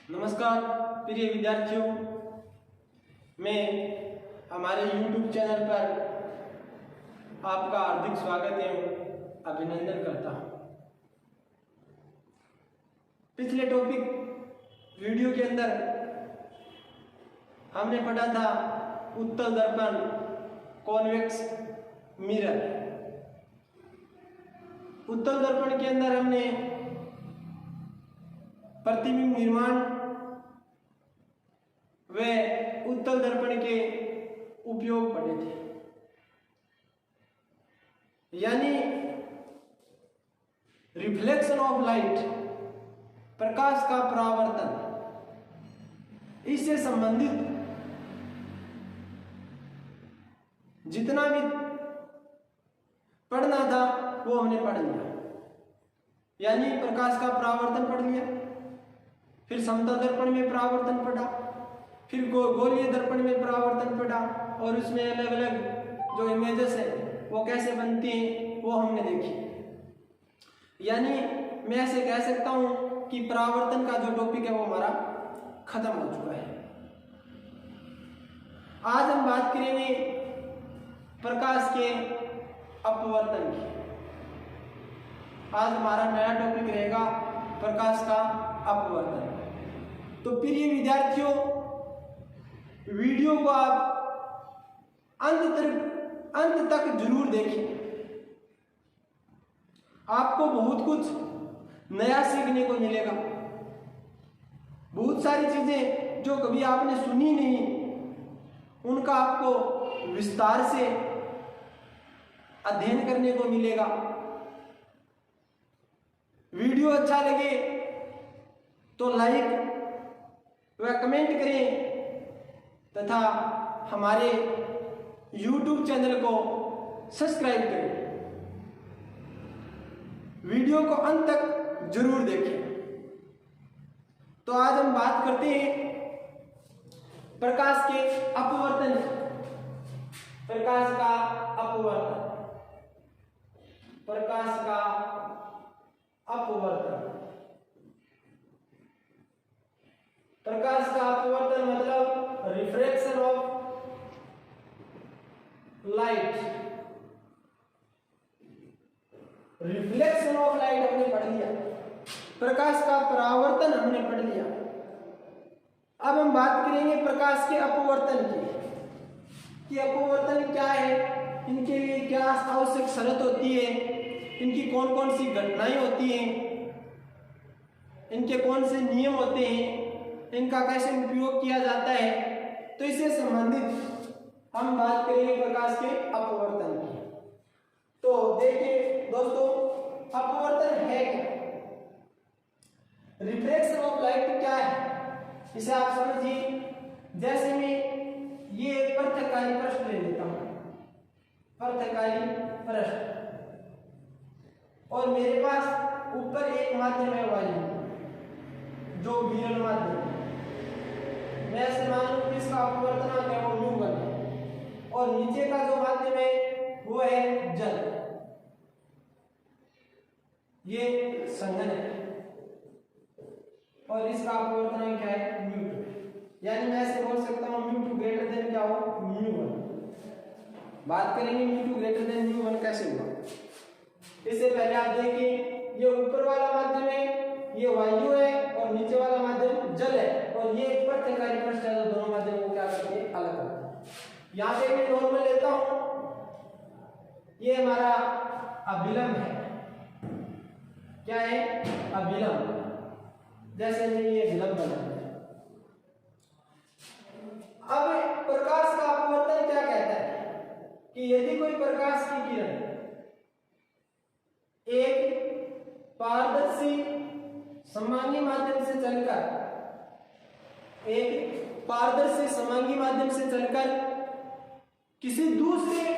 नमस्कार प्रिय विद्यार्थियों, मैं हमारे YouTube चैनल पर आपका हार्दिक स्वागत एवं अभिनंदन करता हूं। पिछले टॉपिक वीडियो के अंदर हमने पढ़ा था उत्तल दर्पण, कॉन्वेक्स मिरर। उत्तल दर्पण के अंदर हमने प्रतिबिंब निर्माण व उत्तल दर्पण के उपयोग पढ़े थे, यानी रिफ्लेक्शन ऑफ लाइट, प्रकाश का परावर्तन। इससे संबंधित जितना भी पढ़ना था वो हमने पढ़ लिया, यानी प्रकाश का परावर्तन पढ़ लिया, फिर समतल दर्पण में परावर्तन पढ़ा, फिर गोलीय दर्पण में परावर्तन पढ़ा, और उसमें अलग अलग जो इमेजेस है वो कैसे बनती हैं वो हमने देखी। यानी मैं ऐसे कह सकता हूं कि परावर्तन का जो टॉपिक है वो हमारा खत्म हो चुका है। आज हम बात करेंगे प्रकाश के अपवर्तन की। आज हमारा नया टॉपिक रहेगा प्रकाश का अपवर्तन। तो प्रिय विद्यार्थियों, वीडियो को आप अंत तक जरूर देखें। आपको बहुत कुछ नया सीखने को मिलेगा। बहुत सारी चीजें जो कभी आपने सुनी नहीं, उनका आपको विस्तार से अध्ययन करने को मिलेगा। वीडियो अच्छा लगे तो लाइक व कमेंट करें तथा हमारे YouTube चैनल को सब्सक्राइब करें। वीडियो को अंत तक जरूर देखें। तो आज हम बात करते हैं प्रकाश के अपवर्तन। प्रकाश का अपवर्तन, प्रकाश का अपवर्तन। प्रकाश का अपवर्तन मतलब refraction of light. Reflection of light हमने पढ़ लिया, प्रकाश का परावर्तन हमने पढ़ लिया। अब हम बात करेंगे प्रकाश के अपवर्तन की कि अपवर्तन क्या है, इनके लिए क्या आवश्यक शर्त होती है, इनकी कौन कौन सी घटनाएं होती हैं, इनके कौन से नियम होते हैं, इनका कैसे उपयोग किया जाता है। तो इससे संबंधित हम बात करेंगे प्रकाश के अपवर्तन की। तो देखिए दोस्तों, अपवर्तन है क्या, रिफ्लेक्शन ऑफ लाइट क्या है, इसे आप समझिए। जैसे मैं ये पृथककारी पृष्ठ ले लेता हूं, पृथककारी पृष्ठ, और मेरे पास ऊपर एक माध्यम है वायु, जो विरल माध्यम है। मैं ऐसे मानूं कि इसका अपवर्तनांक है वो U1 है, और नीचे का जो माध्यम है वो है जल, ये संघन है, और इसका अपवर्तनांक क्या है μ2। यानी मैं ऐसे बोल सकता हूं μ2 ग्रेटर देन क्या हो μ1। बात करेंगे μ2 ग्रेटर देन μ1 कैसे हुआ। इससे पहले आप देखिए, ये ऊपर वाला माध्यम है, ये वायु है, और नीचे वाला माध्यम जल है, और ये पृथककारी पृष्ठ है, तो दोनों माध्यम को क्या करते हैं, अलग करते हैं। यहां पे मैं नॉर्मल लेता हूं, ये हमारा अभिलंब है। क्या है, अभिलंब। जैसे मैं ये विलंब बना दिया। अब प्रकाश का अपवर्तन क्या कहता है कि यदि कोई प्रकाश की किरण एक पारदर्शी समांगी माध्यम से चलकर, एक पारदर्शी समांगी माध्यम से चलकर किसी दूसरे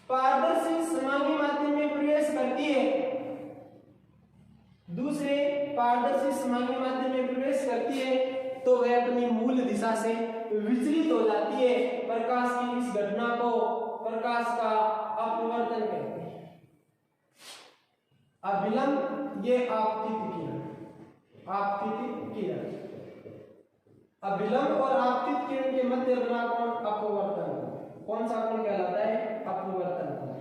पारदर्शी समांगी माध्यम में प्रवेश करती है, दूसरे पारदर्शी समांगी माध्यम में प्रवेश करती है, तो वह अपनी मूल दिशा से विचलित हो जाती है। प्रकाश की इस घटना को प्रकाश का अपवर्तन कहते हैं। अभिलंब ये आपतित किरण, आपतित किरण। अभिलंब और आपतित किरण के मध्य बना कोण अपवर्तन कोण। कौन सा कोण कहलाता है? अपवर्तन कोण।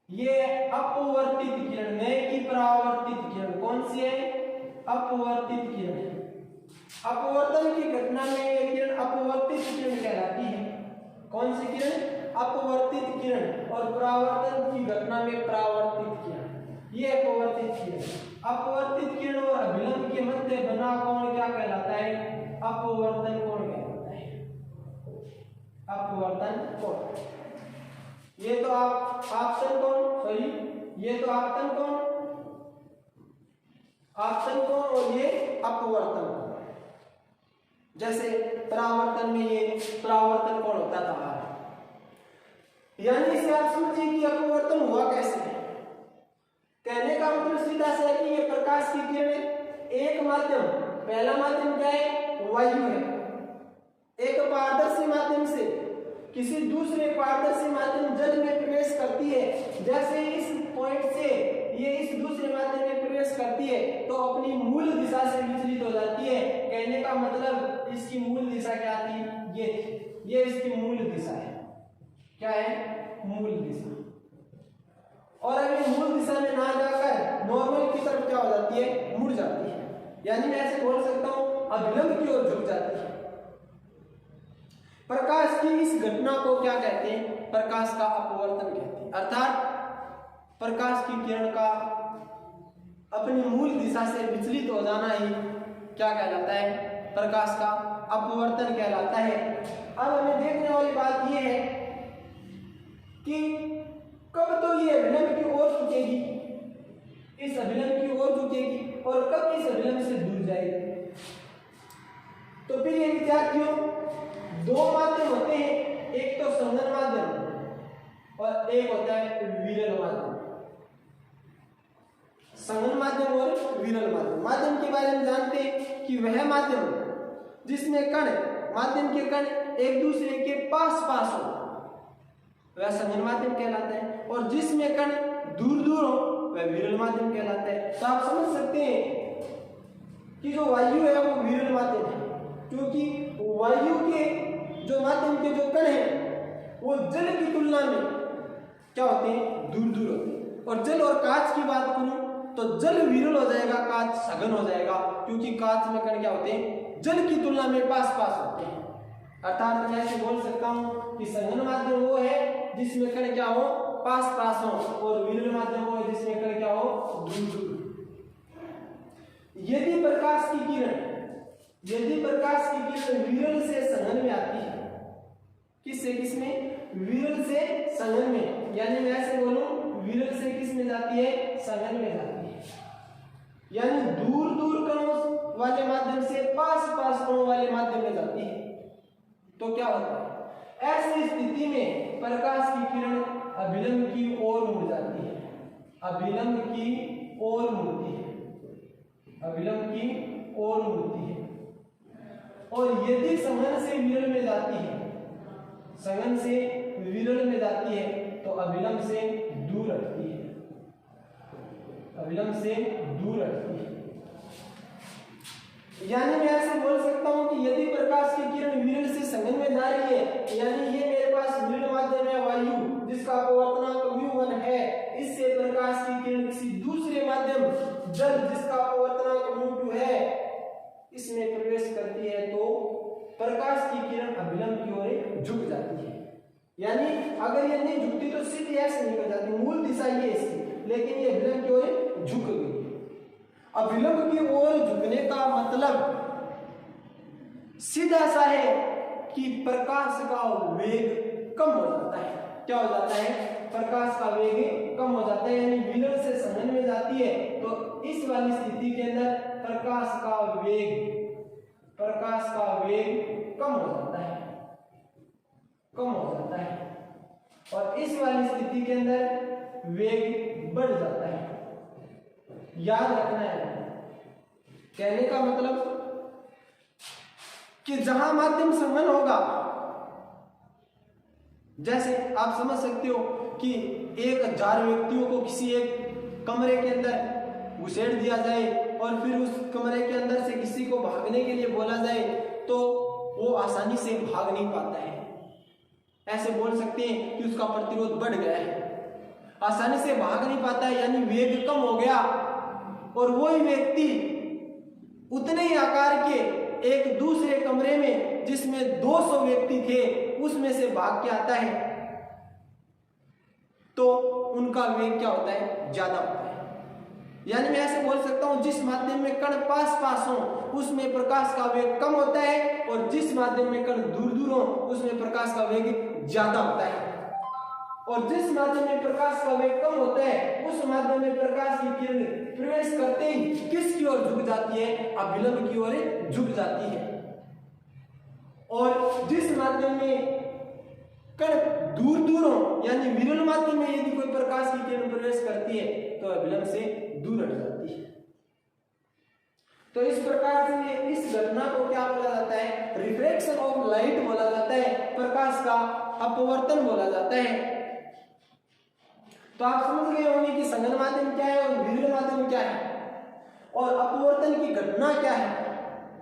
ये अपवर्तित किरण नहीं कि परावर्तित किरण। कौन सी है? अपवर्तित किरण। अपवर्तन की घटना में यह किरण अपवर्तित किरण कहलाती है। कौन सी किरण? अपवर्तित किरण। और परावर्तन की घटना में परावर्तित किरण। ये अपवर्तित किरण। अपवर्तित किरण और अभिलंब के मध्य बना कोण क्या कहलाता है? अपवर्तन कोण कहलाता है। अपवर्तन कोण। ये तो आपतन कोण, सॉरी, ये तो आपतन कोण, आपतन कोण, और ये अपवर्तन कोण। जैसे परावर्तन में ये परावर्तन कोण होता था। यानी इसे आप समझिए कि अपवर्तन हुआ कैसे। कहने का मतलब सीधा सा है कि ये प्रकाश की किरण एक माध्यम, पहला माध्यम क्या है? वायु है। एक पारदर्शी माध्यम से किसी दूसरे पारदर्शी माध्यम जल में प्रवेश करती है। जैसे इस पॉइंट से ये इस दूसरे माध्यम में प्रवेश करती है तो अपनी मूल दिशा से विचलित हो जाती है। कहने का मतलब इसकी मूल दिशा क्या थी? ये इसकी मूल दिशा है। क्या है? मूल दिशा। और अगर मूल दिशा में ना जाकर नॉर्मल की तरफ क्या हो जाती है? मुड़ जाती है। यानी मैं ऐसे बोल सकता हूं अभिलंब की ओर झुक जाती है। प्रकाश की इस घटना को क्या कहते हैं? प्रकाश का अपवर्तन कहते हैं। अर्थात प्रकाश की किरण का अपनी मूल दिशा से विचलित हो जाना ही क्या कहलाता है? प्रकाश का अपवर्तन कहलाता है। अब हमें देखने वाली बात यह है कि कब तो ये अभिलंब की ओर झुकेगी, इस अभिलंब की ओर झुकेगी, और कब इस अभिलंब से दूर जाएगी। तो फिर ये विद्यार्थियों दो माध्यम होते हैं, एक तो संघन माध्यम और एक होता है विरल माध्यम। संघन माध्यम और विरल माध्यम। माध्यम के बारे में जानते हैं कि वह माध्यम जिसमें कण, माध्यम के कण एक दूसरे के पास पास हो वह संघन माध्यम कहलाता है, और जिसमें कण दूर दूर हो वह विरल माध्यम कहलाता है। तो आप समझ सकते हैं कि जो वायु है वो विरल माध्यम है, क्योंकि वायु के जो माध्यम के जो कण हैं वो जल की तुलना में क्या होते हैं? दूर दूर होते हैं। और जल और कांच की बात करूं तो जल विरल हो जाएगा, कांच सघन हो जाएगा, क्योंकि कांच में कण क्या होते हैं? जल की तुलना में पास पास होते हैं। अर्थात मैं ऐसे बोल सकता हूं कि संघन माध्यम वो है जिसमें कण क्या हो? पास पास हो, और विरल माध्यम वो है जिसमें कण क्या हो? दूर दूर। यदि प्रकाश की किरण विरल से संघन में आती है, किससे किसमें? विरल से संघन में, यानी मैं ऐसे बोलूं विरल से किस में जाती है? संघन में जाती है। यानी दूर दूर कणों वाले माध्यम से पास पास कणों वाले माध्यम में जाती है, तो क्या होता है? ऐसी स्थिति में प्रकाश की किरण अभिलंब की ओर मुड़ जाती है, अभिलंब की ओर मुड़ती है, अभिलंब की ओर मुड़ती है। और यदि संघन से विरल में जाती है, संघन से विरल में जाती है तो अभिलंब से दूर हटती है, अभिलंब से दूर हटती है। यानी मैं ऐसे बोल सकता हूं कि यदि प्रकाश की किरण विरल से संघन में जा रही है, यानी ये मेरे पास विरल माध्यम है वायु जिसका अपवर्तनांक μ1 है, इससे प्रकाश की किरण किसी दूसरे माध्यम जल जिसका अपवर्तनांक μ2 है इसमें प्रवेश करती है, तो प्रकाश की किरण अभिलंब की ओर झुक जाती है। यानी अगर ये नहीं झुकती तो सीधी ऐसे निकल जाती, मूल दिशा ये इसकी, लेकिन ये अभिलंब की ओर झुक गई। अभिलंब की ओर झुकने का मतलब सीधा सा है कि प्रकाश का वेग कम हो जाता है। क्या हो जाता है? प्रकाश का वेग कम हो जाता है, यानी विरल से संघन में जाती है तो इस वाली स्थिति के अंदर प्रकाश का वेग कम हो जाता है, कम हो जाता है, और इस वाली स्थिति के अंदर वेग बढ़ जाता है। याद रखना है, कहने का मतलब कि जहां माध्यम संघन होगा, जैसे आप समझ सकते हो कि 1000 व्यक्तियों को किसी एक कमरे के अंदर घुसेड़ दिया जाए और फिर उस कमरे के अंदर से किसी को भागने के लिए बोला जाए तो वो आसानी से भाग नहीं पाता है। ऐसे बोल सकते हैं कि उसका प्रतिरोध बढ़ गया है, आसानी से भाग नहीं पाता है, यानी वेग कम हो गया। और वही व्यक्ति उतने ही आकार के एक दूसरे कमरे में जिसमें 200 व्यक्ति थे उसमें से भाग के आता है तो उनका वेग क्या होता है, ज्यादा होता है। यानी मैं ऐसे बोल सकता हूं जिस माध्यम में कण पास पास हो उसमें प्रकाश का वेग कम होता है और जिस माध्यम में कण दूर दूर हो उसमें प्रकाश का वेग ज्यादा होता है। और जिस माध्यम में प्रकाश का वेग कम होता है उस माध्यम में प्रकाश की किरण प्रवेश करते ही किसकी ओर झुक जाती है, अभिलंब की ओर झुक जाती है। और जिस माध्यम में कण दूर दूर हो यानी विरल माध्यम में यदि कोई प्रकाश की किरण प्रवेश करती है तो अभिलंब से दूर हट जाती है। तो इस प्रकार से इस घटना को क्या बोला जाता है, रिफ्रैक्शन ऑफ लाइट बोला जाता है, प्रकाश का अपवर्तन बोला जाता है। तो आप समझ गए होंगे कि संघन माध्यम क्या है और विरल माध्यम क्या है और अपवर्तन की घटना क्या है।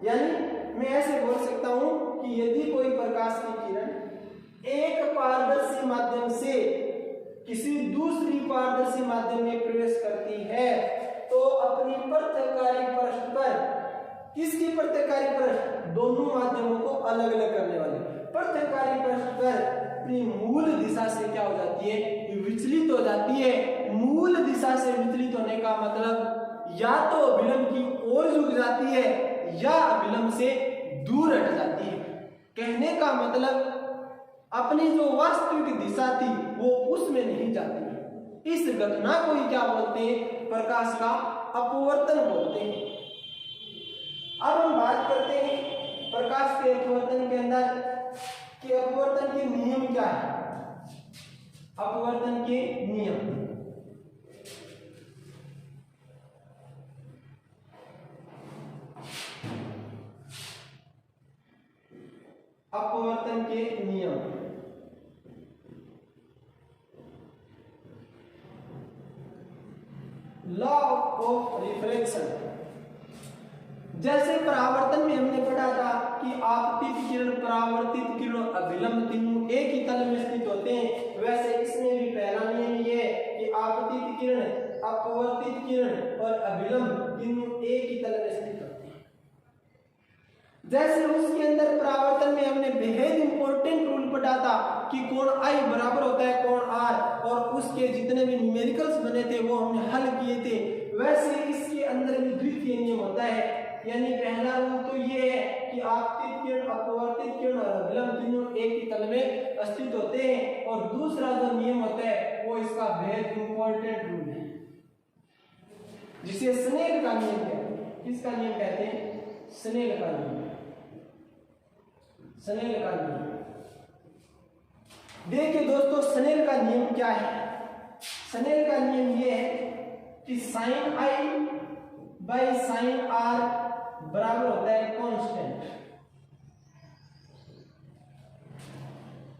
यानी मैं ऐसे बोल सकता हूं कि यदि कोई प्रकाश की किरण एक पारदर्शी माध्यम से किसी दूसरी पारदर्शी माध्यम में प्रवेश करती है तो अपनी पृथक्कारी पृष्ठ पर, किसकी पृथक्कारी पृष्ठ, दोनों माध्यमों को अलग अलग करने वाले पृथक्कारी पृष्ठ पर अपनी मूल दिशा से क्या हो जाती है, विचलित हो जाती है। मूल दिशा से विचलित होने का मतलब या तो अभिलंब की ओर झुक जाती है या अभिलंब से दूर हट जाती है। कहने का मतलब अपनी जो वास्तविक दिशा थी वो उसमें नहीं जाती है। इस घटना को ही क्या बोलते हैं, प्रकाश का अपवर्तन बोलते हैं। अब हम बात करते हैं प्रकाश के अपवर्तन के अंदर कि अपवर्तन के नियम क्या है। अपवर्तन के नियम, अपवर्तन के नियम, लॉ ऑफ रिफ्रैक्शन। जैसे परावर्तन में हमने पढ़ा था कि आपतित किरण, परावर्तित किरण, अभिलंब तीनों एक ही तल में स्थित होते हैं, वैसे इसमें भी पहला नियम ये है कि आपतित किरण, अपवर्तित किरण और अभिलंब तीनों एक ही तल में स्थित होते हैं। जैसे उसके अंदर परावर्तन में हमने बेहद इंपॉर्टेंट रूल पढ़ा था कि कोण आई बराबर होता है कोण आर और उसके जितने भी न्यूमेरिकल्स बने थे वो हमने हल किए थे। वैसे इसके अंदर भी द्वितीय नियम होता है। यानी पहला रूल तो ये है कि आपतित किरण, अपवर्तित किरण और अभिलंब तीनों एक ही तल में स्थित होते हैं। और दूसरा जो नियम होता है वो इसका बेहद इंपॉर्टेंट रूल है जिसे स्नेल का नियम कहते हैं। किसका नियम कहते हैं, स्नेल का नियम। स्नेल का नियम देखिए दोस्तों, स्नेल का नियम क्या है। स्नेल का नियम ये है कि sine I by sine are बराबर होता है कांस्टेंट।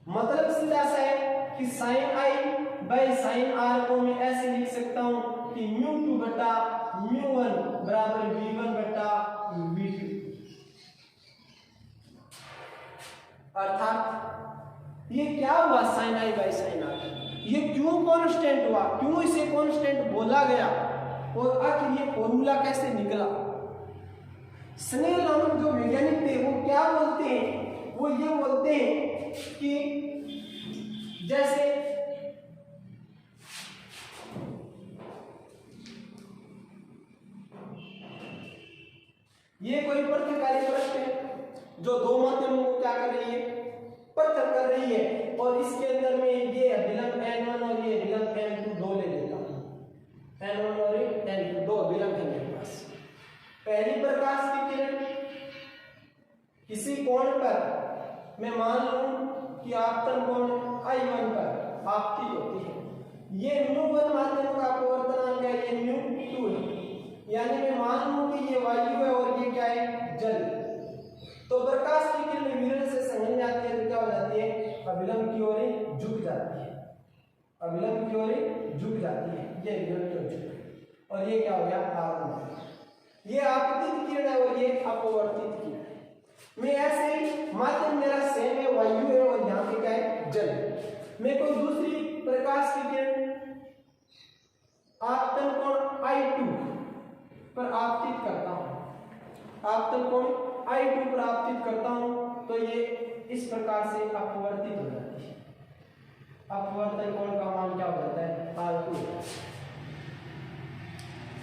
मतलब सीधा सा है कि sine I by sine r को मैं ऐसे लिख सकता हूं कि μ2 बटा μ1 बराबर v1 बटा v2। अर्थात ये क्या हुआ, sine I by sine R, ये क्यों कांस्टेंट हुआ, क्यों इसे कांस्टेंट बोला गया और आखिर ये फॉर्मूला कैसे निकला। स्नेल नामक जो वैज्ञानिक थे वो क्या बोलते हैं, वो ये बोलते हैं कि जैसे ये कोई पृथक्कारी पृष्ठ है जो दो माध्यमों को क्या कर रही है, पृथक कर रही है। और इसके अंदर में ये अभिलंब N1 और ये अभिलंब N2 दो ले लेता हूं, N1 और N2 दो अभिलंब है मेरे पास। पहली प्रकाश की किरण किसी कोण पर मैं मान लूं कि आपतन कोण I1 पर आपतित होती है। ये μ1 माध्यम का अपवर्तनांक है, ये μ2 है। यानी मैं मान लूं कि ये वायु है और ये क्या है, जल। तो प्रकाश की किरण विरल से संघन जाती है तो क्या हो जाती है, अभिलंब की ओर झुक जाती है, अभिलंब की ओर झुक जाती है, ये विरल की ओर झुक। और ये क्या हो गया R1। ये आपतित किरण है और ये अपवर्तित किरण है। मैं ऐसे ही माध्यम मेरा सेम है, वायु है, और यहाँ पे क्या है जल। मैं कोई दूसरी प्रकाश की किरण आपतन कोण I2 पर आपतित करता हूं, आपतन कोण I2 पर आपतित करता हूं तो ये इस प्रकार से अपवर्तित हो जाती है। अपवर्तन कोण का मान क्या हो जाता है R2।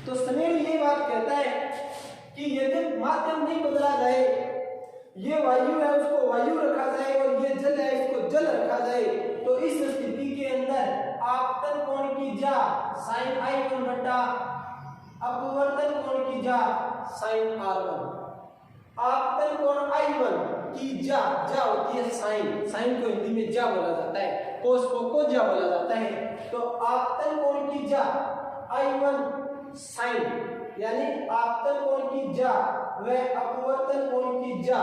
तो स्नेल ये बात कहता है कि यदि माध्यम नहीं बदला जाए, ये वायु है उसको वायु रखा जाए और ये जल है इसको जल रखा जाए, तो इस स्थिति के अंदर आपतन कोण की जा sin I1 बटा अपवर्तन कोण की जा sin R1। आपतन कोण I1 की जा होती है साइन को हिंदी में जा बोला जाता है, कोस को जा बोला जाता है। तो आपतन कोण की जा I1 साइन यानी आपतन कोण की जा व अपवर्तन कोण की जा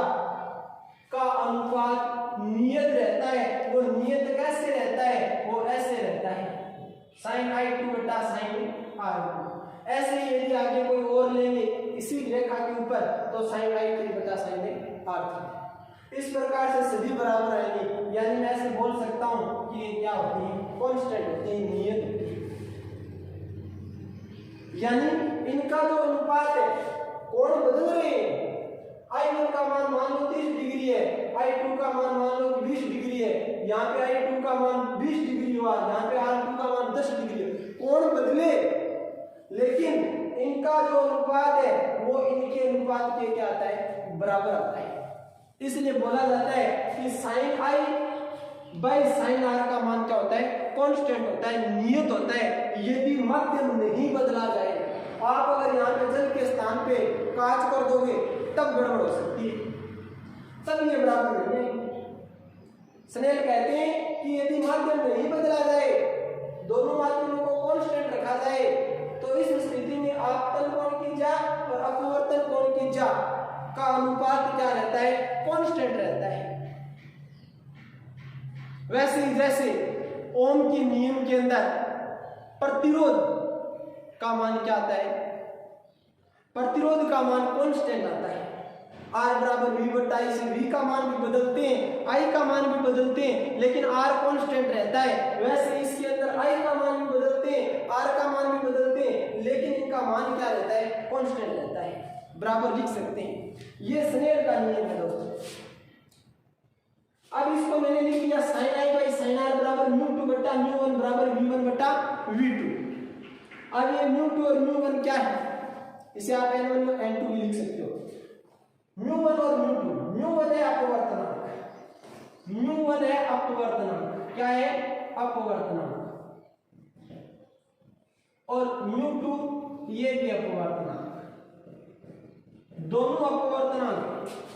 का अनुपात नियत रहता है। वो नियत कैसे रहता है, वो ऐसे रहता है sin I2 बटा sin R2। ऐसे ही यदि आगे कोई और लेंगे इसी रेखा के ऊपर तो sin I3 बटा sin R3। इस प्रकार से सभी बराबर आएंगे, यानी मैं ऐसे बोल सकता हूं कि ये क्या होती है कांस्टेंट होती है, नियत होती है। यानी इनका जो अनुपात है कोण बदल रहे हैं। I1 का मान लो 30 डिग्री है, I2 का मान लो 20 डिग्री है, यहाँ पे I2 का मान 20 डिग्री हुआ, यहाँ पे R2 का मान 10 डिग्री है। कोण बदले लेकिन इनका जो अनुपात है वो इनके अनुपात के क्या आता है बराबर आता है। इसलिए बोला जाता है कि sin I by sin R का मान क्या होता है कांस्टेंट होता है, नियत होता है। यदि माध्यम नहीं बदला जाए, आप अगर यहाँ पे जल के स्थान पे कांच कर दोगे तब गड़बड़ हो सकती है, तब ये बराबर नहीं है। स्नेल कहते हैं कि यदि माध्यम नहीं बदला जाए, दोनों माध्यमों को कांस्टेंट रखा जाए, तो इस स्थिति में आपतन कोण की जा और अपवर्तन कोण की जा का अनुपात क्या रहता है कांस्टेंट रहता है। वैसे ही जैसे ओम के नियम के अंदर प्रतिरोध का मान क्या आता है, प्रतिरोध का मान कांस्टेंट आता है। R बराबर V बटा I से V का मान भी बदलते हैं, I का मान भी बदलते हैं, लेकिन R कांस्टेंट रहता है। वैसे इसके अंदर I का मान भी बदलते हैं, R का मान भी बदलते हैं, लेकिन इनका मान क्या रहता है कांस्टेंट रहता है, बराबर लिख सकते हैं। ये स्नेल का नियम है दोस्तों। अब इसको मैंने लिख दिया sin I by sin R बराबर μ2 बटा μ1 बराबर v1 बटा v2। अब ये μ2 और μ1 क्या है, इसे आप n1 और n2 भी लिख सकते हो। μ1 और μ2, μ1 है अपवर्तनांक, μ1 है अपवर्तनांक, क्या है अपवर्तनांक, और μ2 ये भी अपवर्तनांक, दोनों अपवर्तनांक।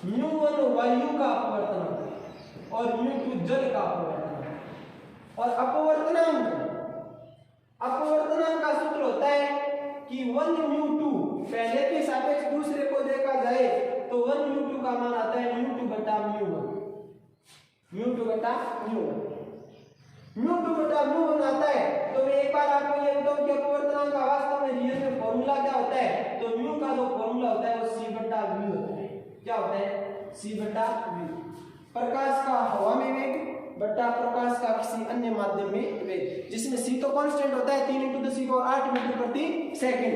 μ1 वायु का अपवर्तनांक और μ2 जल का अपवर्तनांक। और अपवर्तनांक का सूत्र होता है कि 1 μ2 पहले के सापेक्ष दूसरे को देखा जाए तो 1 μ2 का मान आता है μ2 बटा μ1, μ2 बटा μ1, μ2 बटा μ1 आता है। तो मैं एक बार आपको ये बताऊं कि अपवर्तनांक का वास्तव में रियल में फॉर्मूला क्या होता है, तो μ का जो फॉर्मूला होता है वो c बटा v होता है। क्या होता है c बटा v, प्रकाश का हवा में वेग बटा प्रकाश का किसी अन्य माध्यम में वेग, जिसमें c तो कांस्टेंट होता है 3 × 10⁸ मीटर प्रति सेकंड।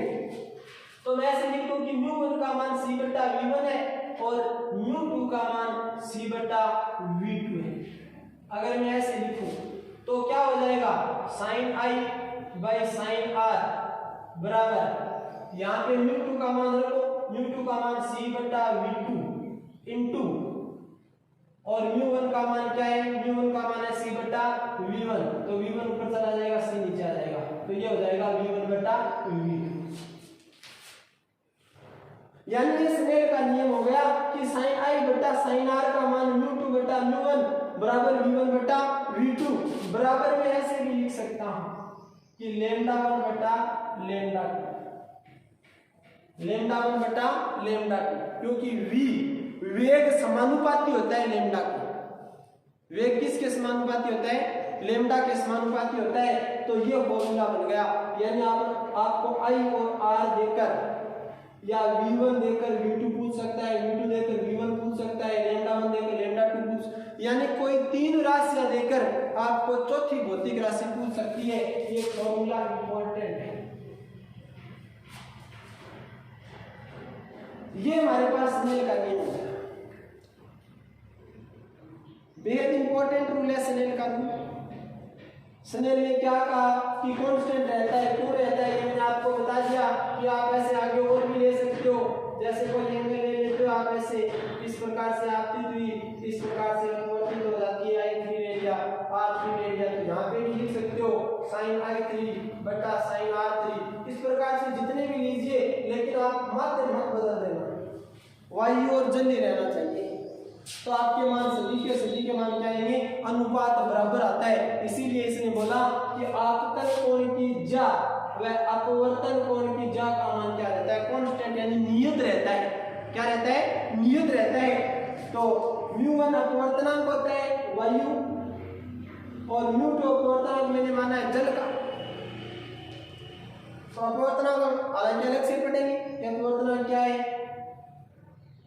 तो मैं ऐसे लिखूं कि μ1 का मान c बटा v1 है और μ2 का मान c बटा v2 है। अगर मैं ऐसे लिखूं तो क्या हो जाएगा sin I by sin R बराबर, यहाँ पे μ2 का मान रखो, μ2 का मान c बटा v2 इंटू, और μ1 का मान क्या है, μ1 का मान है c बटा v1, तो v1 ऊपर चला जाएगा c नीचे आ जाएगा, तो ये हो जाएगा v1 बटा v2। यानी ये स्नेल का नियम हो गया कि sin I बटा sin R का मान μ2 बटा μ1 बराबर v1 बटा v2। बराबर में ऐसे भी लिख सकता हूं कि λ1 बटा λ2, λ1 बटा λ2, क्योंकि v वेग समानुपाती होता है लैम्डा का। वेग किसके समानुपाती होता है, लेमडा के समानुपाती होता है, तो ये फॉर्मूला बन गया। यानी आपको आई और आर देकर या V1 देकर V2 पूछ सकता है, V2 देकर V1 पूछ सकता है, लेमडा 1 देकर लेमडा 2 पूछ, यानी कोई तीन राशियां देकर आपको चौथी भौतिक राशि पूछ सकती है। ये फॉर्मूला इंपॉर्टेंट है। ये हमारे पास स्नेल का नियम है, बेहद इंपॉर्टेंट रूल है स्नेल का रूल। स्नेल ने क्या कहा कि कांस्टेंट रहता है, क्यों रहता है, ये मैंने आपको बता दिया कि आप ऐसे आगे और भी ले सकते हो। जैसे कोई एंगल ले लेते हो आप ऐसे, इस प्रकार से आपकी हुई, इस प्रकार से अपवर्तित हो जाती है I3 ले लिया, R3 ले लिया, तो यहाँ पे भी लिख सकते हो sin I3 बटा sin R3। इस प्रकार से जितने भी लीजिए, लेकिन आप मात्र मत बदल देना, वायु और जल ही रहना चाहिए। तो आपके मान सदी के मान क्या आएंगे, अनुपात बराबर आता है। इसीलिए इसने बोला कि आपतन कोण की जा व अपवर्तन कोण की जा का मान क्या रहता है, कांस्टेंट यानी नियत रहता है। क्या रहता है, नियत रहता है। तो μ1 अपवर्तनांक होता है वायु और μ2 अपवर्तनांक मैंने माना है जल का। तो अपवर्तनांक अलग से पढ़ेंगे कि अपवर्तनांक क्या है।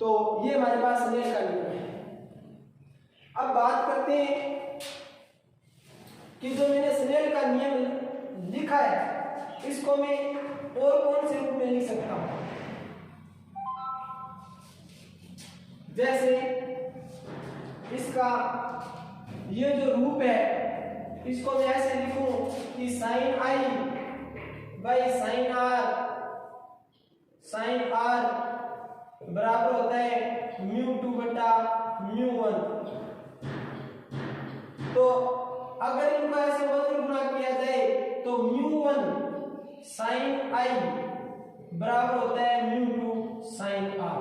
तो ये हमारे पास स्नेल का नियम है। अब बात करते हैं कि जो मैंने स्नेल का नियम लिखा है, इसको मैं और कौन से रूप में लिख सकता हूं। जैसे इसका ये जो रूप है, इसको मैं ऐसे लिखूं कि sin I by sin R बराबर होता है μ2 बटा μ1। तो अगर इनको ऐसे वज्र गुणा किया जाए तो μ1 sin I बराबर होता है μ2 sin R।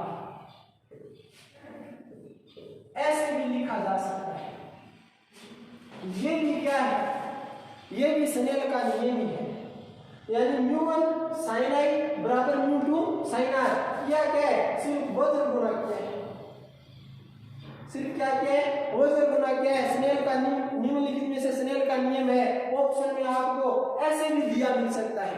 ऐसे भी लिखा जा सकता है। ये भी क्या है, ये भी स्नेल का नियम ही है। यानी μ1 sin I बराबर μ2 sin R। क्या है, सिर्फ वज्र गुणा किया है, सिर्फ क्या किया है, वज्र गुणा किया है। स्नेल का निम्नलिखित में से स्नेल का नियम है। ऑप्शन में आपको ऐसे भी दिया मिल सकता है,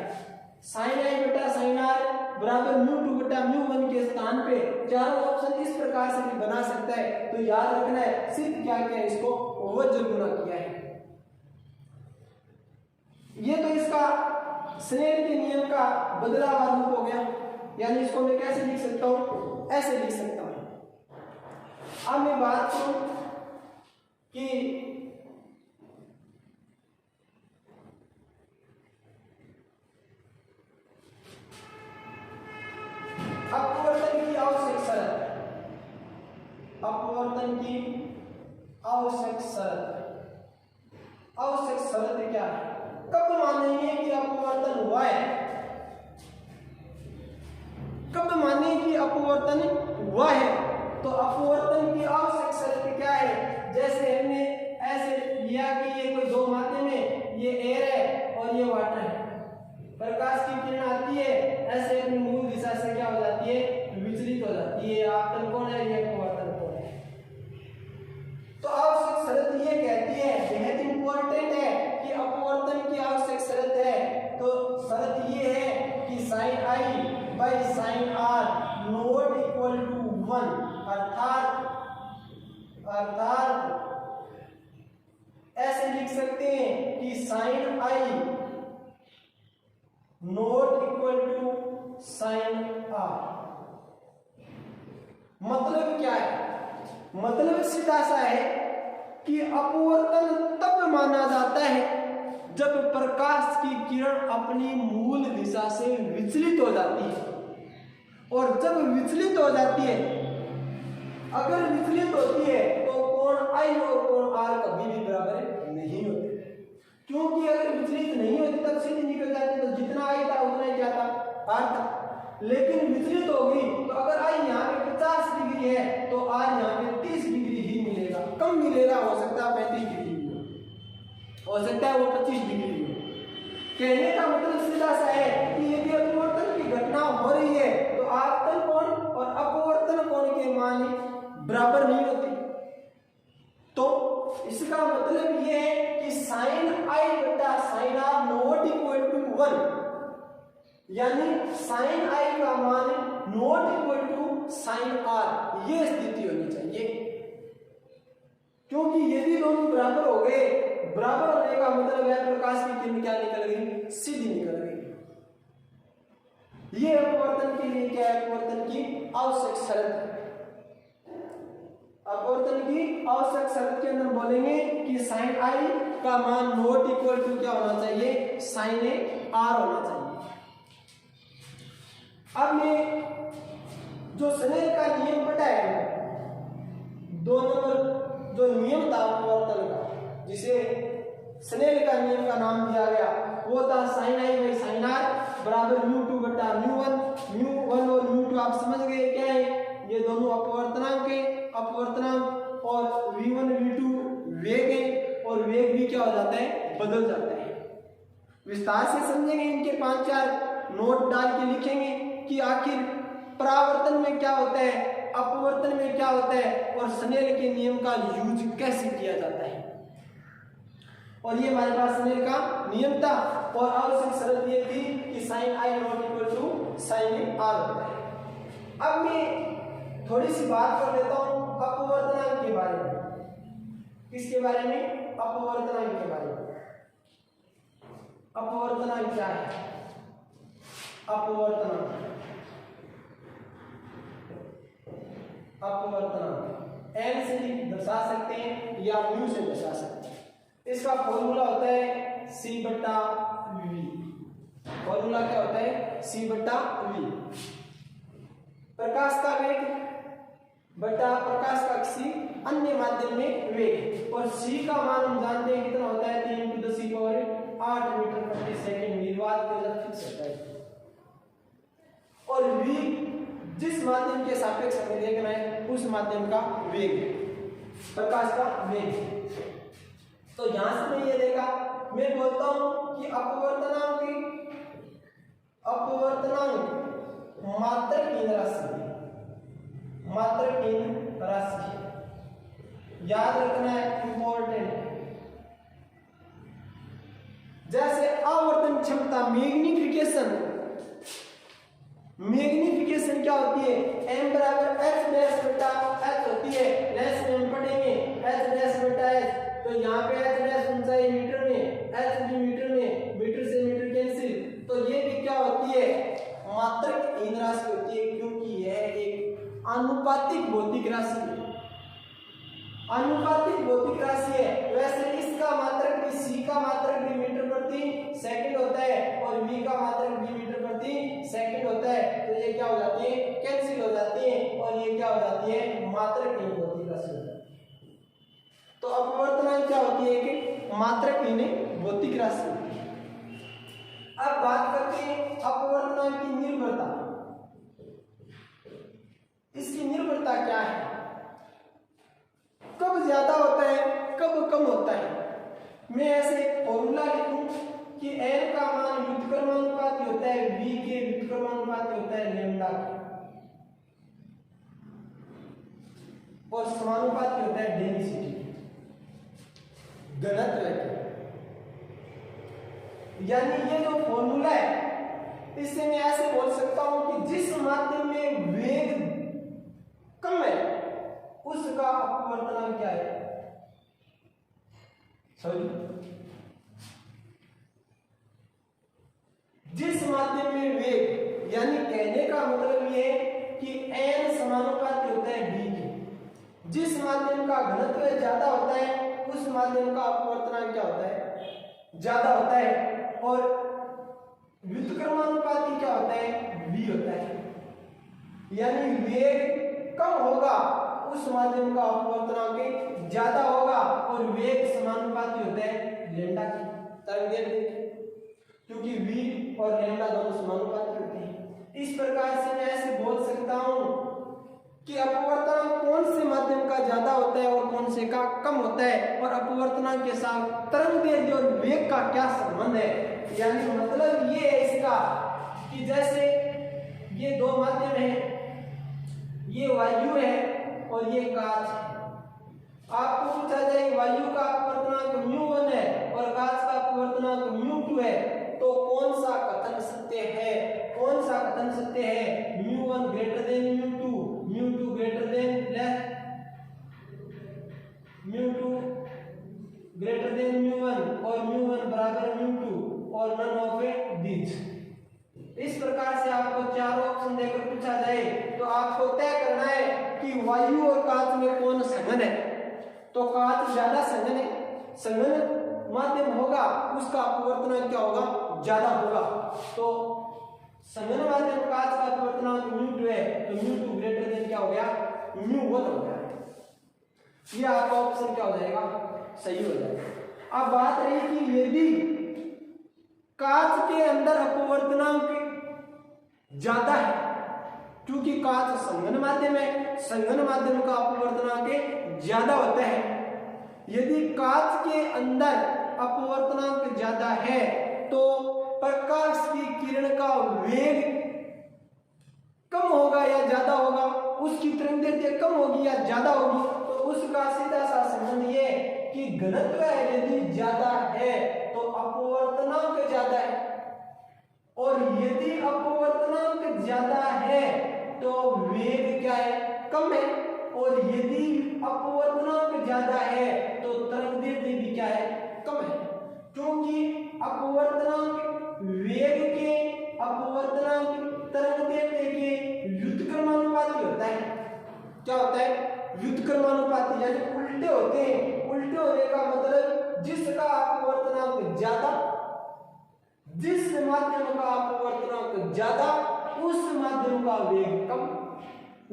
sin I बटा sin R बराबर μ2 बटा μ1 के स्थान पे चारों ऑप्शन इस प्रकार से भी बना सकता है। तो याद रखना है, सिर्फ क्या किया है, इसको वज्र गुणा किया है। ये तो इसका स्नेल के नियम का बदला हुआ रूप हो गया। यानी इसको मैं कैसे लिख सकता हूं, ऐसे लिख सकता हूं। अब मैं बात करूं कि अपवर्तन की आवश्यक शर्त, अपवर्तन की आवश्यक शर्त क्या है, कब मानेंगे कि अपवर्तन हुआ है, कब माने कि अपवर्तन हुआ है। तो अपवर्तन की आवश्यक शर्त क्या है, जैसे हमने ऐसे लिया कि ये कोई दो मात्रे में ये एयर है और ये वाटर है, प्रकाश की किरण आती है, ऐसे अपनी मूल दिशा से क्या हो जाती है, विचलित हो जाती है। आपतन कौन है, ये अपवर्तन कौन है। तो आवश्यक शर्त ये कहती है, बेहद इंपॉर्टेंट है कि अपवर्तन की आवश्यक शर्त है। तो शर्त ये है कि sin I by sin R not equal to 1, अर्थात ऐसे लिख सकते हैं कि sin I not equal to sin R। मतलब क्या है, मतलब सीधा सा है कि अपवर्तन तब माना जाता है जब प्रकाश की किरण अपनी मूल दिशा से विचलित हो जाती है। और जब विचलित हो जाती है, अगर विचलित होती है तो कोण I और कोण R कभी भी बराबर नहीं होते, क्योंकि अगर विचलित नहीं होती तब सीधी निकल जाती, तो जितना I था उतना ही क्या था, R था। लेकिन विचलित होगी तो अगर I यहाँ पे 50 डिग्री है तो R यहाँ पे 30 डिग्री ही मिलेगा, कम मिलेगा, हो सकता है 35 डिग्री, हो सकता है वो 25 डिग्री। कहने का मतलब सीधा सा है कि यदि अपवर्तन की घटना हो रही है तो आपतन कोण और अपवर्तन कोण के मान बराबर नहीं होते। तो इसका मतलब यह है कि sin यानी साइन आई का मान not equal to sine R, ये स्थिति होनी चाहिए। क्योंकि यदि दोनों बराबर हो गए, बराबर होने का मतलब है प्रकाश की किरण क्या निकल गई, सीधी निकल गई। ये अपवर्तन के लिए क्या है, अपवर्तन की आवश्यक शर्त है। अपवर्तन की आवश्यक शर्त के अंदर बोलेंगे कि साइन आई का मान नॉट इक्वल टू क्या होना चाहिए, साइन ए आर होना चाहिए। अब मैं जो स्नेल का नियम बताया, 2 नंबर जो नियम था अपवर्तन का, जिसे स्नेल का नियम का नाम दिया गया, वो था sine I by sine are बराबर म्यू टू बटा म्यू वन। म्यू वन और म्यू टू आप समझ गए क्या है, ये दोनों अपवर्तनांक के अपवर्तनांक, और v1 v2 वेग है, और वेग भी क्या हो जाता है, बदल जाता है। विस्तार से समझेंगे, इनके 5-4 नोट डाल के लिखेंगे कि आखिर परावर्तन में क्या होता है, अपवर्तन में क्या होता है, और स्नेल के नियम का यूज कैसे किया जाता है। और ये हमारे पास स्नेल का नियम था, और आवश्यक शर्त ये थी कि sine I not equal to sine R होता है। अब मैं थोड़ी सी बात कर लेता हूं अपवर्तनांक के बारे में। किसके बारे में, अपवर्तनांक के बारे में। अपवर्तनांक क्या है, अपवर्तनांक एन से दर्शा सकते हैं या म्यू से दर्शा सकते हैं। इसका फॉर्मूला होता है सी बटा वी। फॉर्मूला क्या होता है, सी बटा वी। प्रकाश का वेग बटा प्रकाश का किसी अन्य माध्यम में वेग, और सी का मान हम जानते हैं कितना होता है, 3 × 10⁸ मीटर प्रति सेकंड निर्वात के अंदर फिक्स होता है। और वी जिस माध्यम के सापेक्ष हमें देखना है, उस माध्यम का वेग, प्रकाश का वेग। तो यहां से मैं ये देखा, मैं बोलता हूं कि अपवर्तनांक मात्रकीय राशि, मात्रकीय राशि याद रखना है, इंपॉर्टेंट। जैसे आवर्तन क्षमता मैग्निफिकेशन क्या होती है, m बराबर h डैश बटा h होती है। डैश में हम पढ़ेंगे h डैश बटा h, तो यहाँ पे h डैश ऊंचाई मीटर में, h भी मीटर में, मीटर से मीटर कैंसिल, तो ये भी क्या होती है, मात्रक राशि होती है, क्योंकि यह एक आनुपातिक भौतिक राशि है। आनुपातिक भौतिक राशि है। वैसे इसका मात्रक भी, c का मात्रक भी मीटर प्रति सेकंड होता है, और v का मात्रक भी मीटर प्रति सेकंड होता है, तो ये क्या हो जाती है, कैंसिल हो जाती है, और ये क्या हो जाती है, मात्रकीय भौतिक राशि हो जाती है। तो अपवर्तनांक क्या होती है कि मात्रकीय भौतिक राशि। अब बात करते हैं अपवर्तनांक की निर्भरता। इसकी निर्भरता क्या है, कब ज्यादा होता है, कब कम होता है। मैं ऐसे फॉर्मूला लिखूं कि n का मान व्युत्क्रमानुपाती होता है v के व्युत्क्रमानुपाती होता है लैम्डा के, और समानुपाती होता है डेंसिटी, घनत्व के। यानी ये जो फॉर्मूला है, इससे मैं ऐसे बोल सकता हूं कि जिस माध्यम में वेग कम है, उसका अपवर्तनांक क्या है, जिस माध्यम में वेग, यानी कहने का मतलब ये है कि n समानुपाती होता है v के। जिस माध्यम का घनत्व ज्यादा होता है, उस माध्यम का अपवर्तनांक क्या होता है, ज्यादा होता है, और व्युत्क्रमानुपाती क्या होता है, v होता है। यानी वेग कम होगा, उस माध्यम का अपवर्तनांक ज्यादा होगा, और वेग समानुपाती होता है लैम्डा की तरंगदैर्घ्य, क्योंकि v और लैम्डा दोनों समानुपाती होते हैं। इस प्रकार से मैं ऐसे बोल सकता हूं कि अपवर्तनांक कौन से माध्यम का ज्यादा होता है और कौन से का कम होता है, और अपवर्तनांक के साथ तरंगदैर्घ्य और वेग का क्या संबंध है। यानी मतलब ये है इसका कि जैसे ये दो माध्यम है, ये वायु है और ये कांच है। आपको पूछा जाए वायु का अपवर्तनांक μ1 है और कांच का अपवर्तनांक μ2 है, तो कौन सा कथन सत्य है? कौन सा कथन सत्य है? μ1 greater than μ2, μ2 greater than μ2 greater than μ1 और μ1 बराबर μ2 और नन ऑफ दीज। इस प्रकार से आपको चारों ऑप्शन देकर पूछा जाए तो आपको तय करना है कि वायु और कांच में कौन सघन है। तो कांच ज्यादा सघन है, सघन माध्यम होगा, उसका अपवर्तनांक क्या होगा? ज्यादा होगा। तो सघन माध्यम कांच का अपवर्तनांक μ2 है, तो μ2 ग्रेटर देन क्या हो गया? μ1 हो गया। ये आपका ऑप्शन क्या हो जाएगा? सही हो जाएगा। अब बात रही कि यदि कांच के अंदर अपवर्तनांक ज्यादा है, क्योंकि कांच संघन माध्यम है, संघन माध्यम का अपवर्तनांक ज्यादा होता है। यदि कांच के अंदर अपवर्तनांक ज्यादा है तो प्रकाश की किरण का वेग कम होगा या ज्यादा होगा? उसकी तरंगदैर्घ्य कम होगी या ज्यादा होगी? तो उसका सीधा सा संबंध ये कि घनत्व यदि ज्यादा है तो अपवर्तनांक ज्यादा है, और यदि अपवर्तनांक ज्यादा है तो वेग क्या है? कम है, और यदि अपवर्तनांक ज्यादा है तो तरंगदैर्घ्य भी क्या है? कम है, क्योंकि अपवर्तनांक वेग के अपवर्तनांक तरंगदैर्घ्य के व्युत्क्रमानुपाती होता है। क्या होता है? व्युत्क्रमानुपाती, यानी उल्टे होते हैं। उल्टे होने का मतलब जिसका अपवर्तनांक ज्यादा, जिस माध्यम का अपवर्तनांक ज्यादा उस माध्यम का वेग कम।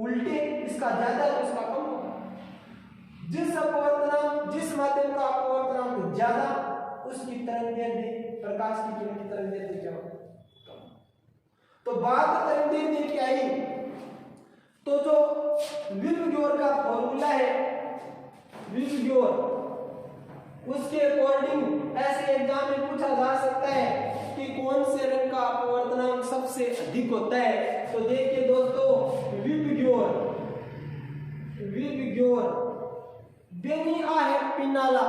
उल्टे, इसका ज्यादा तो इसका कम होगा। जिस माध्यम का अपवर्तनांक ज्यादा उसकी तरंगदैर्घ्य, प्रकाश की किरण की तरंगदैर्घ्य क्या होगी? कम। तो बात तरंगदैर्घ्य की आई तो जो विल्बग्योर का फॉर्मूला है, विल्बग्योर, उसके अकॉर्डिंग ऐसे एग्जाम में पूछा जा सकता है कि कौन से रंग का अपवर्तनांक सबसे अधिक होता है। तो देखिए दोस्तों, विल्बग्योर बेनिया है पिनाला,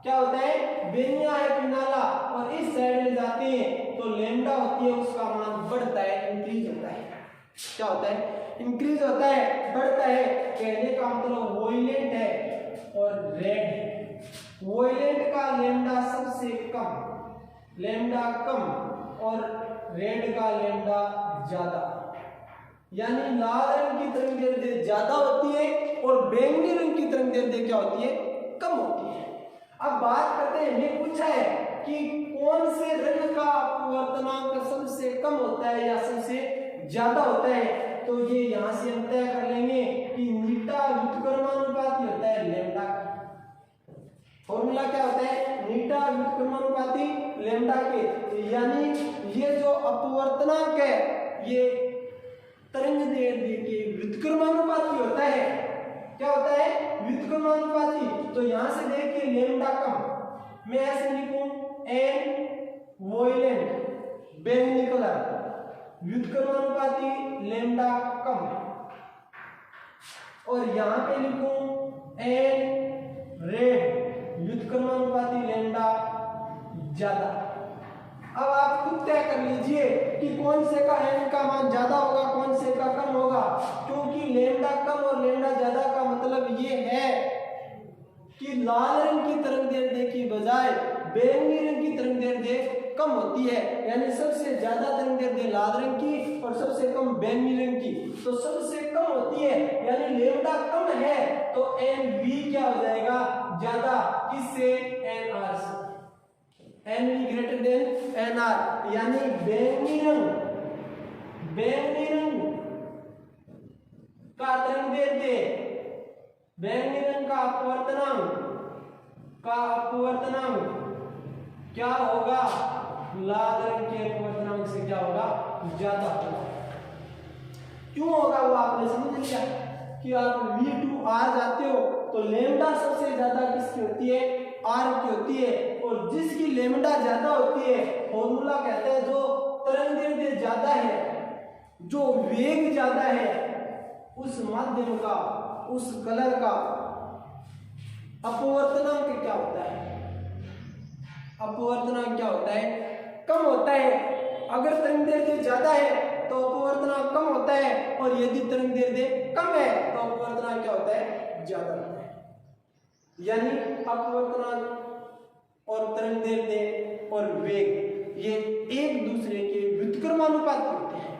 क्या होता है? बेनिया है पिनाला, और इस साइड में जाते हैं तो लैम्डा होती है, उसका मान बढ़ता है, इंक्रीज होता है। क्या होता है? इंक्रीज होता है, बढ़ता है। कहने का मतलब वोलेंट है और रेड है। वोलेंट का लैम्डा सबसे कम, लैम्डा कम, और रेड का लैम्डा ज्यादा। यानी लाल रंग की तरंगदैर्घ्य ज्यादा होती है और बैंगनी रंग की तरंगदैर्घ्य क्या होती है? कम होती है। अब बात करते हैं, ये पूछा है कि कौन से रंग का अपवर्तनांक सबसे कम होता है या सबसे ज्यादा होता है। तो ये यहां से हम तय कर लेंगे कि नीटा व्युत्क्रमानुपाती होता है लैम्डा का। फॉर्मूला क्या होता है? नीटा व्युत्क्रमानुपाती लैम्डा के। यानी ये जो अपवर्तनांक है ये तरंगदैर्घ्य के व्युत्क्रमानुपाती होता है। क्या होता है? व्युत्क्रमानुपाती। तो यहां से देखिए लैम्डा कम, मैं ऐसे लिखूं एन वोलेंट बैंगनी कलर, व्युत्क्रमानुपाती लैम्डा कम, और यहां पे लिखूं एन रेड व्युत्क्रमानुपाती लैम्डा ज्यादा। अब आप खुद तय कर लीजिए कि कौन से का एन का मान ज्यादा होगा, कौन से का कम होगा, क्योंकि लैम्डा कम और लैम्डा ज्यादा का मतलब ये है कि लाल रंग की तरंगदैर्घ्य की बजाय बैंगनी रंग की तरंगदैर्घ्य कम होती है। यानी सबसे ज्यादा तरंगदैर्घ्य लाल रंग की और सबसे कम बैंगनी रंग की। तो सबसे कम होती है, यानी लैम्डा कम है, तो एन बी क्या हो जाएगा? ज्यादा। किससे? एन आर से। N B greater than N R, यानी बैंगनी रंग का तरंगदैर्घ्य, बैंगनी रंग का अपवर्तनांक क्या होगा? लाल रंग के अपवर्तनांक से क्या होगा? ज्यादा होगा। क्यों होगा वो आपने समझ लिया कि आप V2R जाते हो तो लैम्डा सबसे ज्यादा किसकी होती है? R की होती है, और जिसकी लैम्डा ज्यादा होती है फॉर्मूला कहता है जो तरंगदैर्घ्य ज्यादा है, जो वेग ज्यादा है, उस माध्यम का, उस कलर का अपवर्तनांक क्या होता है? अपवर्तनांक क्या होता है? कम होता है, अगर तरंग दैर्ध्य ज्यादा है तो अपवर्तनांक कम होता है, और यदि तरंग दैर्ध्य कम है तो अपवर्तनांक क्या होता है, ज्यादा होता है। यानी अपवर्तनांक और तरंग दैर्ध्य और वेग ये एक दूसरे के व्युत्क्रमानुपाती होते हैं।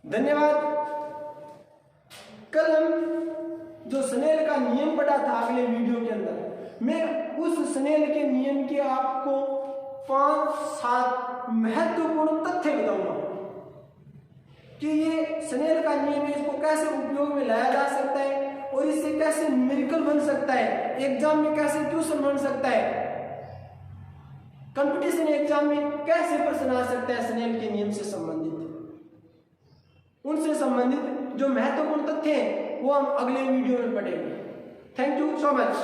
धन्यवाद। कल हम जो स्नेल का नियम पढ़ा था अगले वीडियो के अंदर, मैं उस स्नेल के नियम के आपको 5-7 महत्वपूर्ण तथ्य बताऊंगा कि ये स्नेल का नियम है, इसको कैसे उपयोग में लाया जा सकता है और इससे कैसे न्यूमेरिकल बन सकता है, एग्जाम में कैसे क्वेश्चन बन सकता है, कंपटीशन एग्जाम में कैसे प्रश्न आ सकता है स्नेल के नियम से संबंधित। उनसे संबंधित जो महत्वपूर्ण तथ्य हैं वो हम अगले वीडियो में पढ़ेंगे। Thank you so much.